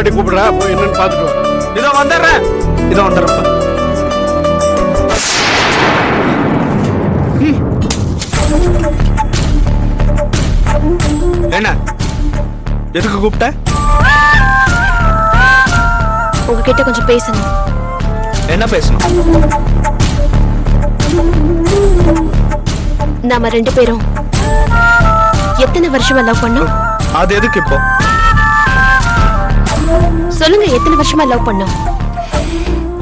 பொண்டாட்டி கூப்பிடுறா, போய் என்னன்னு பாத்துட்டு வா. இதோ வந்துடுறேன். என்ன எதுக்கு கூப்பிட்ட? உங்ககிட்ட கொஞ்சம் பேசணும். என்ன பேசணும்? நாம 2 பேரும் எத்தனை வருஷமா லவ் பண்ணோம்? அது எதுக்கு இப்போ? சொல்லுங்க, எத்தனை வருஷமா லவ் பண்ணோம்?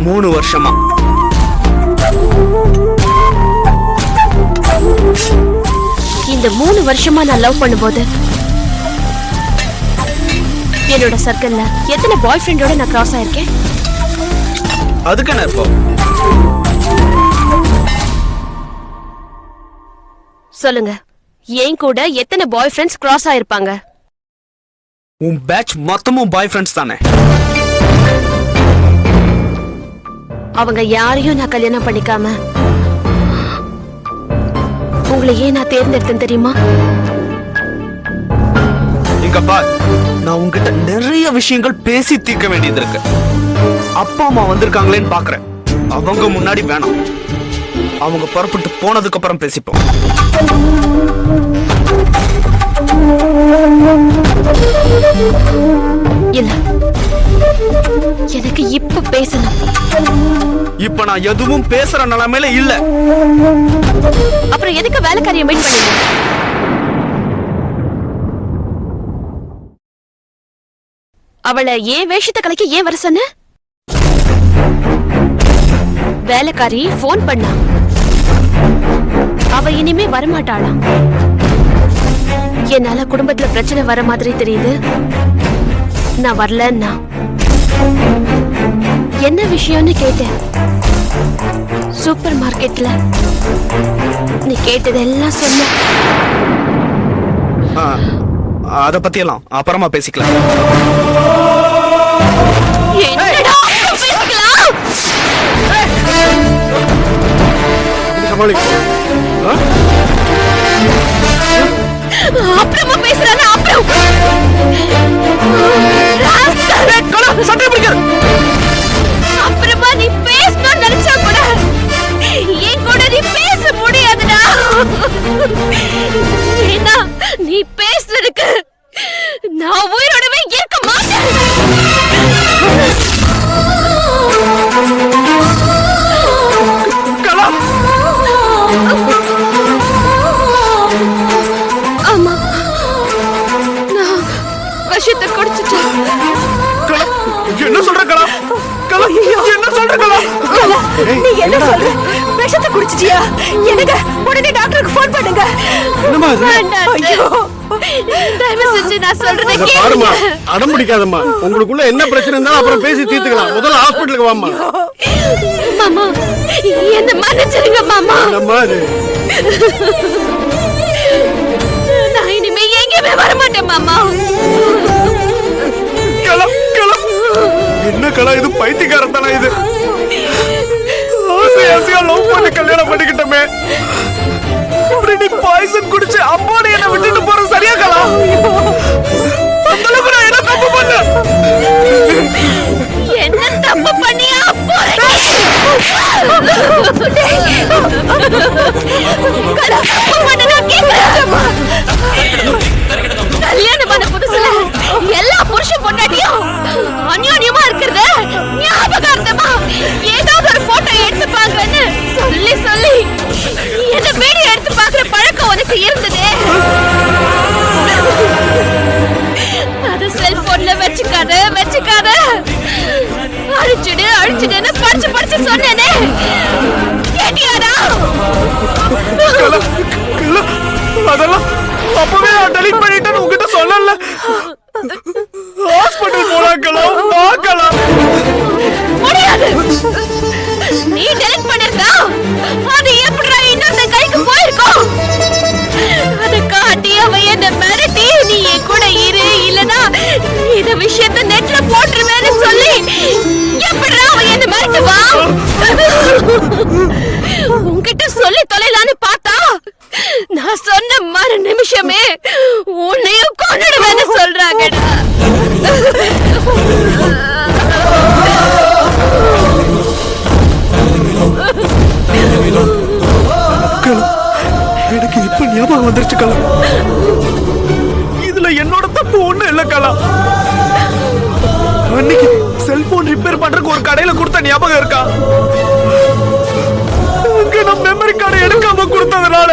3 வருஷமா. இந்த 3 வருஷமா நான் லவ் பண்ணும்போது என்னோட சர்க்கிள்ல எத்தனை பாய் ஃப்ரெண்டோட நான் கிராஸ் ஆயிருக்கேன்? அதுக்கு என்ன இப்போ? சொல்லுங்க, ஏன் கூட எத்தனை பாய் ஃப்ரெண்ட்ஸ் கிராஸ் ஆயிருப்பாங்க? உன் பேட்ச் மொத்தமும் பாய் ஃப்ரெண்ட்ஸ் தானே? அவங்க யாரையும் நான் கல்யாணம் பண்ணிக்காம உங்களை ஏன் நான் தேர்ந்தெடுத்தேன் தெரியுமா? இங்க பார், நான் உன்கிட்ட நிறைய விஷயங்கள் பேசி தீர்க்க வேண்டியது இருக்கு. அப்பா அம்மா வந்திருக்காங்களேன்னு பாக்குறேன். அவங்க முன்னாடி வேணாம். அவங்க புறப்பட்டு போனதுக்கு அப்புறம் பேசிப்போம். இல்ல, எனக்கு இப்ப பேசணும். இப்ப நான் எதுவும் பேசுற நிலைமையில இல்ல. அப்புறம் எதுக்கு வேலைக்காரியை மீட் பண்ணீங்க? அவளை ஏன் வேஷத்தை கலைக்க ஏன் வர சொன்ன? வேலைக்காரி போன் பண்ணா. அவ இனிமே வரமாட்டாளாம். என்னால குடும்பத்துல பிரச்சனை வர மாதிரி தெரியுது. நான் வரலன்னா என்ன விஷயம்னு கேட்டேன். சூப்பர் மார்க்கெட்ல நீ கேட்டதெல்லாம் சொன்ன. அத பத்தி எல்லாம் அப்புறமா பேசிக்கலாம். என்னடா பேசிக்கலாம்? அப்புறமா பேசுறானே. அப்புறமா நீ பேசணும்னு நினைச்சா கூட என் கூட நீ பேச முடியாதுடா. ஏன்னா நீ பேசுறதுக்கு நான் உயிரோடவே இருக்க மாட்டேன். ஆமா, நான் விஷத்தை குடிச்சிட்டேன். என்ன சொல்ற கலா? என்ன சொல்ற கலா? நீ என்ன சொல்ற? விஷத்தை குடிச்சிட்டியா? எனக்கு உடனே டாக்டருக்கு ஃபோன் பண்ணுங்க. ஐயோ, தயவு செஞ்சு நான் சொல்றதை பாருமா, கேளுங்க. அடம் பிடிக்காதம்மா. உங்களுக்குள்ள என்ன பிரச்சனை இருந்தாலும் அப்புறம் பேசி தீர்த்துக்கலாம். முதல்ல ஹாஸ்பிட்டலுக்கு வாமா. மாமா, என்ன மன்னிச்சிருங்க மாமா. நான் இனிமே எங்கேயுமே வரமாட்டேன் மாமா. என்ன கலா, இது பைத்தியக்காரத்தானா? இது ஆசையா லவ் பண்ணி கல்யாணம் பண்ணிக்கிட்டமே. இப்படி நீ பாய்சன் குடிச்சு அம்மாடி என்ன விட்டுட்டு போற சரியா கலா? அந்த அளவுக்கு நான் என்ன தப்பு பண்ண? என்ன தப்பு பண்ணியா போறீங்க? கல்யாணமான புதுசுல எல்லா புருஷன் பொண்டாட்டியும் அந்யோன்யமா இருக்கிறத ஞாபகார்த்தமா ஏதாவது ஒரு போட்டோ எடுத்து பாக்குறேன்னு சொல்லி சொல்லி என்ன வீடியோ எடுத்து பாக்குற பழக்கம் உனக்கு இருந்ததே. அது செல்போன்ல வச்சுக்காத அழிச்சுடுன்னு படிச்சு சொன்னேனே. கேட்டியாடா? அதெல்லாம் அப்பவே நான் டெலிட் பண்ணிட்டேன்னு உங்ககிட்ட சொல்லல. ஹாஸ்பிடல் போலாம், பார்க்கலாம். முடியாது. நீ டெலிட் பண்ணிருந்தா அது எப்படிடா இன்னொரு கைக்கு போயிருக்கும்? அதை காட்டி அவ என்ன மிரட்டி நீ என் கூட இரு, இல்லனா இந்த விஷயத்தை நெட்ல போட்டுருவேன்னு சொல்லி எப்படிடா அவ என்ன மிரட்டுவா? உன்கிட்ட சொல்லி தொலைலான்னு பார்த்தா நான் சொன்ன மறு நிமிஷமே உன்னையும் கொன்னுடுவேன்னு சொல்றாங்கடா. எனக்கு இப்ப ஞாபகம் வந்துருச்சு கலா. இதுல என்னோட தப்பு ஒண்ணு இல்ல கலா. அன்னைக்கு செல்போன் ரிப்பேர் பண்றதுக்கு ஒரு கடையில கொடுத்த ஞாபகம் இருக்கா? அங்க நான் மெமரி கார்டு எடுக்காம கொடுத்ததுனால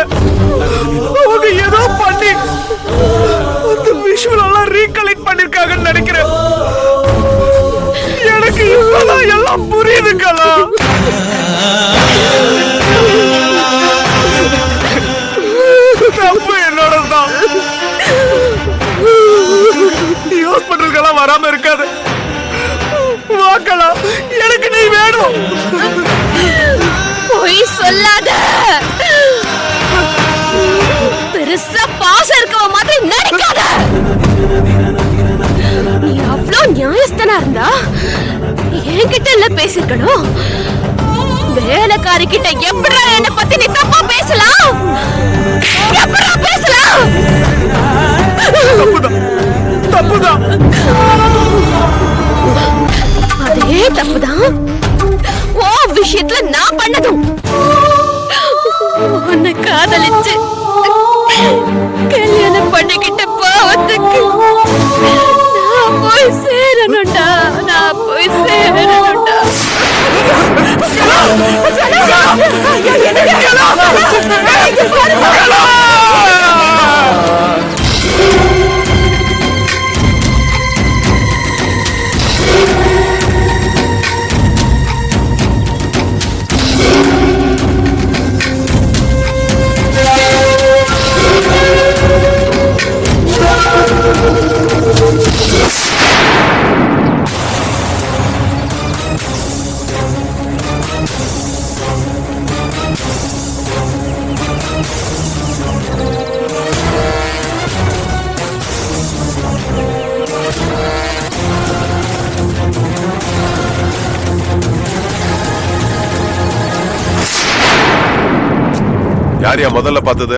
அவங்க ஏதோ பண்ணி அந்த விஷுவல் எல்லாம் ரீகலெக்ட் பண்ணிருக்காங்கன்னு நினைக்கிறேன். எனக்கு இப்பதான் எல்லாம் புரியுது கலா. தப்பு என்னோடதான். ஹாஸ்பிட்டலுக்கெல்லாம் வராம இருக்காது. வாக்கலாம், எனக்கு நீ வேணும். பொய் சொல்லாத. பெருசா பாசம் இருக்கவ மாதிரி நடிக்காத. நீ அவ்வளோ நியாயஸ்தனா இருந்தா என்கிட்ட இல்ல பேசிருக்கணும். வேலைக்காரி கிட்ட எப்படா என்ன பத்தி நீ தப்பா பேசலாம்? எப்படா பேசலாம்? தப்புதான். அதே தப்புதான் ஓ விஷயத்துல நான் பண்ணதும். உன்னை காதலிச்சு கல்யாணம் பண்ணிக்கிட்ட பாவத்துக்கு நான் போய் சேரணும்டா. நான் போய் சேரணும்டா. யாரையா முதல்ல பார்த்தது?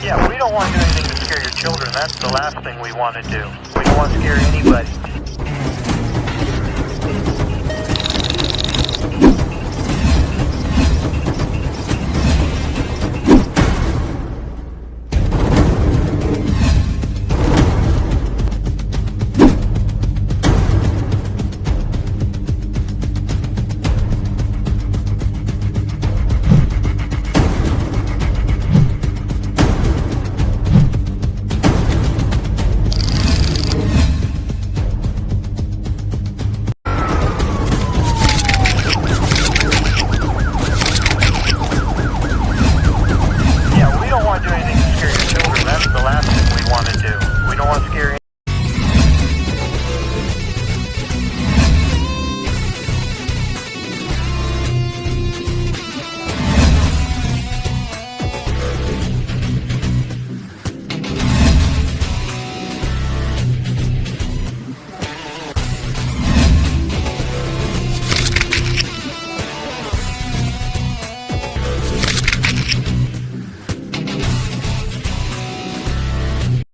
Yeah, we don't want to do anything to scare your children. That's the last thing we want to do. We don't want to scare anybody.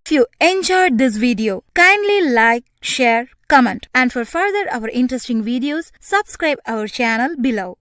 If you enjoyed this video, kindly like, share, comment, and for further our interesting videos, subscribe our channel below.